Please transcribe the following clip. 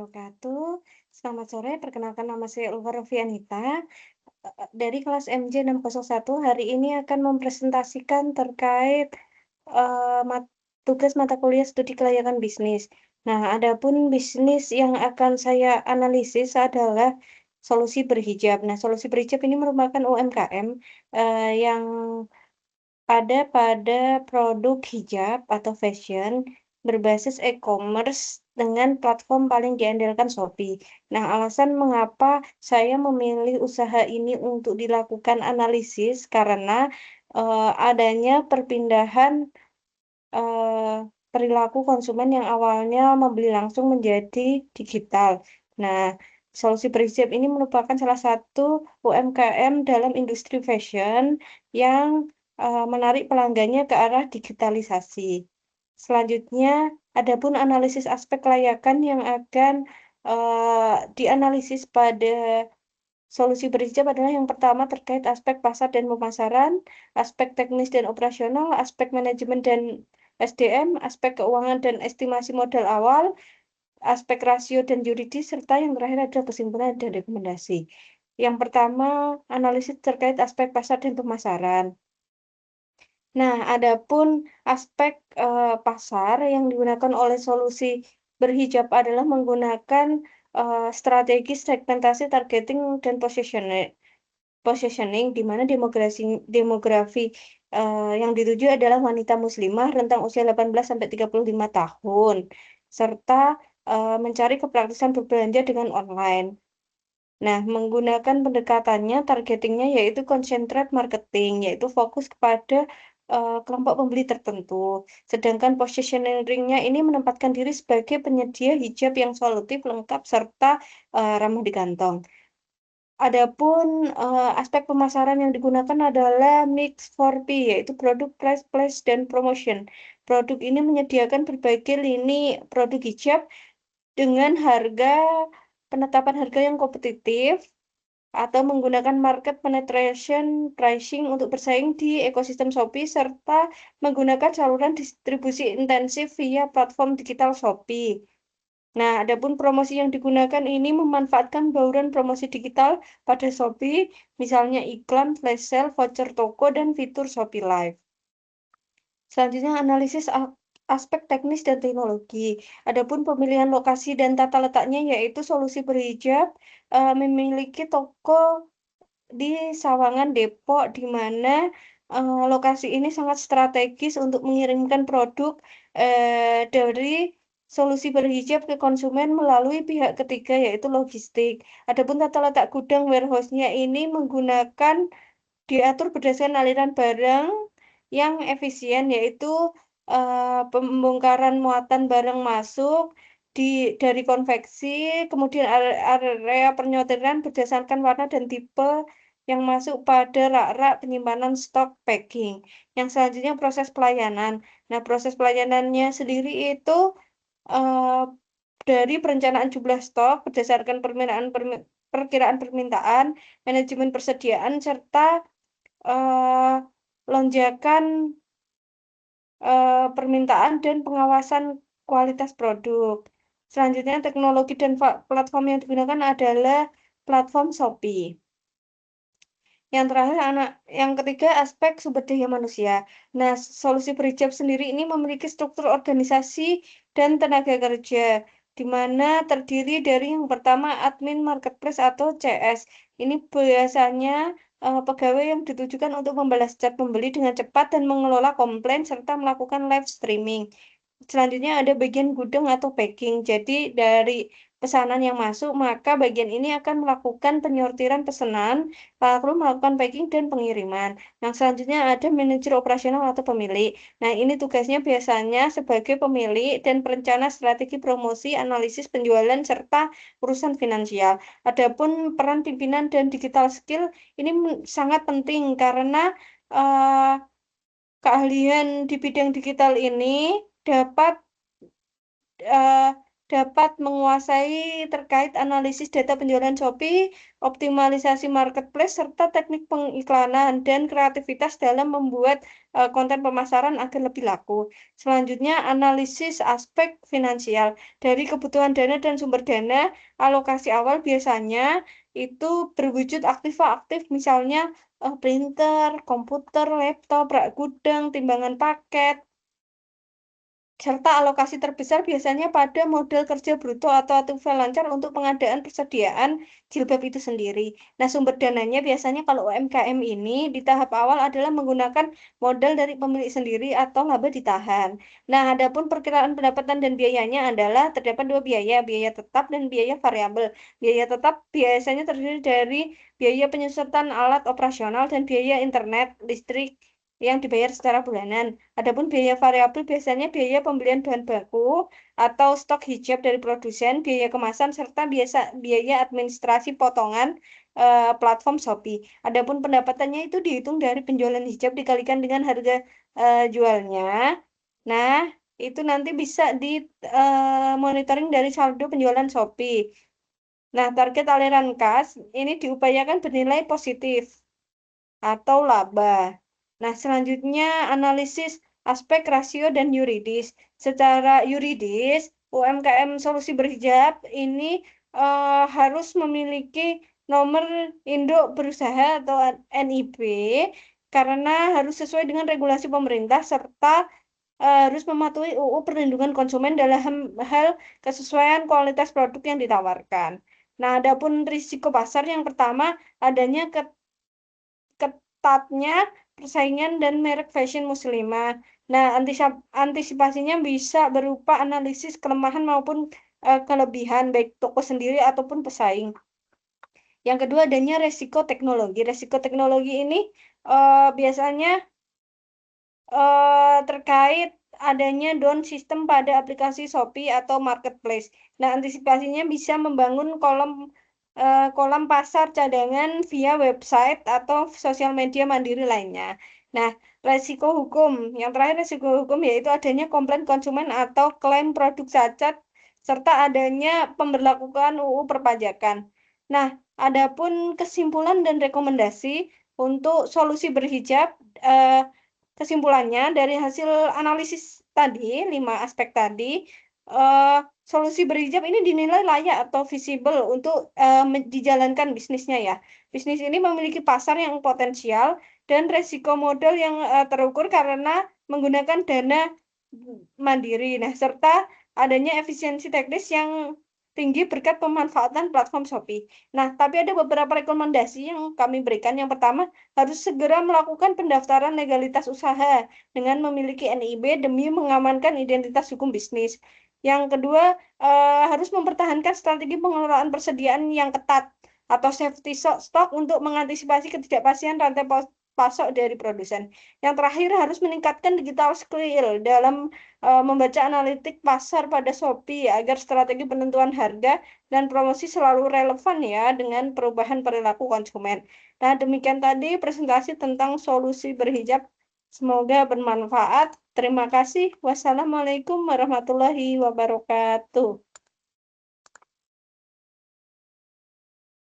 wabarakatuh. Selamat sore, perkenalkan nama saya Ulfa Rofianita, dari kelas MJ 601. Hari ini akan mempresentasikan terkait, eee, mat tugas mata kuliah studi kelayakan bisnis. Nah, adapun bisnis yang akan saya analisis adalah solusi berhijab. Nah, solusi berhijab ini merupakan UMKM, yang ada pada produk hijab atau fashion berbasis e-commerce dengan platform paling diandalkan Shopee. Nah, alasan mengapa saya memilih usaha ini untuk dilakukan analisis karena adanya perpindahan eh, perilaku konsumen yang awalnya membeli langsung menjadi digital. Nah, solusi berhijab ini merupakan salah satu UMKM dalam industri fashion yang menarik pelanggannya ke arah digitalisasi. Selanjutnya, adapun analisis aspek kelayakan yang akan dianalisis pada solusi berhijab adalah yang pertama terkait aspek pasar dan pemasaran, aspek teknis dan operasional, aspek manajemen dan SDM, aspek keuangan dan estimasi modal awal, aspek rasio dan yuridis, serta yang terakhir adalah kesimpulan dan rekomendasi. Yang pertama, analisis terkait aspek pasar dan pemasaran. Nah, adapun aspek pasar yang digunakan oleh solusi berhijab adalah menggunakan strategi segmentasi, targeting, dan positioning, di mana demografi yang dituju adalah wanita muslimah rentang usia 18 sampai 35 tahun, serta mencari kepraktisan berbelanja dengan online. Nah, menggunakan pendekatannya, targetingnya yaitu concentrate marketing, yaitu fokus kepada kelompok pembeli tertentu. Sedangkan positioning-nya ini menempatkan diri sebagai penyedia hijab yang solutif, lengkap, serta ramah di kantong. Adapun aspek pemasaran yang digunakan adalah mix 4P, yaitu produk, price, place, dan promotion. Produk ini menyediakan berbagai lini produk hijab dengan penetapan harga yang kompetitif atau menggunakan market penetration pricing untuk bersaing di ekosistem Shopee, serta menggunakan saluran distribusi intensif via platform digital Shopee. Nah, adapun promosi yang digunakan ini memanfaatkan bauran promosi digital pada Shopee, misalnya iklan, flash sale, voucher toko, dan fitur Shopee Live. Selanjutnya, analisis aspek teknis dan teknologi. Adapun pemilihan lokasi dan tata letaknya, yaitu solusi berhijab memiliki toko di Sawangan, Depok, di mana lokasi ini sangat strategis untuk mengirimkan produk dari solusi berhijab ke konsumen melalui pihak ketiga, yaitu logistik. Adapun tata letak gudang warehouse-nya ini diatur berdasarkan aliran barang yang efisien, yaitu pembongkaran muatan barang masuk dari konveksi, kemudian area penyortiran berdasarkan warna dan tipe yang masuk pada rak-rak penyimpanan stok packing. Yang selanjutnya proses pelayanan. Nah, proses pelayanannya sendiri itu eh, dari perencanaan jumlah stok berdasarkan perkiraan permintaan, manajemen persediaan, serta eh, lonjakan permintaan dan pengawasan kualitas produk. Selanjutnya, teknologi dan platform yang digunakan adalah platform Shopee. Yang terakhir, yang ketiga, aspek sumber daya manusia. Nah, solusi berhijab sendiri ini memiliki struktur organisasi dan tenaga kerja, di mana terdiri dari yang pertama admin marketplace atau CS. Ini biasanya pegawai yang ditujukan untuk membalas chat pembeli dengan cepat dan mengelola komplain serta melakukan live streaming. Selanjutnya ada bagian gudang atau packing. Jadi dari pesanan yang masuk, maka bagian ini akan melakukan penyortiran pesanan, lalu melakukan packing dan pengiriman. Yang selanjutnya ada manajer operasional atau pemilik. Nah, ini tugasnya biasanya sebagai pemilik dan perencana strategi promosi, analisis penjualan, serta urusan finansial. Adapun peran pimpinan dan digital skill ini sangat penting karena eh, keahlian di bidang digital ini dapat eh, dapat menguasai terkait analisis data penjualan Shopee, optimalisasi marketplace, serta teknik pengiklanan dan kreativitas dalam membuat konten pemasaran agar lebih laku. Selanjutnya, analisis aspek finansial. Dari kebutuhan dana dan sumber dana, alokasi awal biasanya itu berwujud aktif, misalnya printer, komputer, laptop, rak gudang, timbangan paket, serta alokasi terbesar biasanya pada modal kerja bruto atau freelancer untuk pengadaan persediaan jilbab itu sendiri. Nah, sumber dananya biasanya kalau UMKM ini di tahap awal adalah menggunakan modal dari pemilik sendiri atau laba ditahan. Nah, adapun perkiraan pendapatan dan biayanya adalah terdapat dua biaya, biaya tetap dan biaya variabel. Biaya tetap biasanya terdiri dari biaya penyusutan alat operasional dan biaya internet, listrik, yang dibayar secara bulanan. Adapun biaya variabel biasanya biaya pembelian bahan baku atau stok hijab dari produsen, biaya kemasan, serta biaya administrasi potongan platform Shopee. Adapun pendapatannya itu dihitung dari penjualan hijab dikalikan dengan harga jualnya. Nah, itu nanti bisa di monitoring dari saldo penjualan Shopee. Nah, target aliran kas ini diupayakan bernilai positif atau laba. Nah, selanjutnya analisis aspek rasio dan yuridis. Secara yuridis, UMKM solusi berhijab ini harus memiliki nomor induk berusaha atau NIB karena harus sesuai dengan regulasi pemerintah serta harus mematuhi UU Perlindungan Konsumen dalam hal kesesuaian kualitas produk yang ditawarkan. Nah, adapun risiko pasar yang pertama adanya ketatnya persaingan dan merek fashion muslimah. Nah, antisipasinya bisa berupa analisis kelemahan maupun kelebihan baik toko sendiri ataupun pesaing. Yang kedua adanya resiko teknologi. Resiko teknologi ini biasanya terkait adanya down system pada aplikasi Shopee atau marketplace. Nah, antisipasinya bisa membangun kolam pasar cadangan via website atau sosial media mandiri lainnya. Nah, resiko hukum. Yang terakhir resiko hukum yaitu adanya komplain konsumen atau klaim produk cacat serta adanya pemberlakuan UU perpajakan. Nah, adapun kesimpulan dan rekomendasi untuk solusi berhijab kesimpulannya dari hasil analisis tadi, 5 aspek tadi, solusi berhijab ini dinilai layak atau visible untuk dijalankan bisnisnya ya. Bisnis ini memiliki pasar yang potensial dan resiko modal yang terukur karena menggunakan dana mandiri. Nah, serta adanya efisiensi teknis yang tinggi berkat pemanfaatan platform Shopee. Nah, tapi ada beberapa rekomendasi yang kami berikan. Yang pertama, harus segera melakukan pendaftaran legalitas usaha dengan memiliki NIB demi mengamankan identitas hukum bisnis. Yang kedua, harus mempertahankan strategi pengelolaan persediaan yang ketat atau safety stock untuk mengantisipasi ketidakpastian rantai pasok dari produsen. Yang terakhir, harus meningkatkan digital skill dalam membaca analitik pasar pada Shopee agar strategi penentuan harga dan promosi selalu relevan ya dengan perubahan perilaku konsumen. Nah, demikian tadi presentasi tentang solusi berhijab. Semoga bermanfaat. Terima kasih. Wassalamualaikum warahmatullahi wabarakatuh.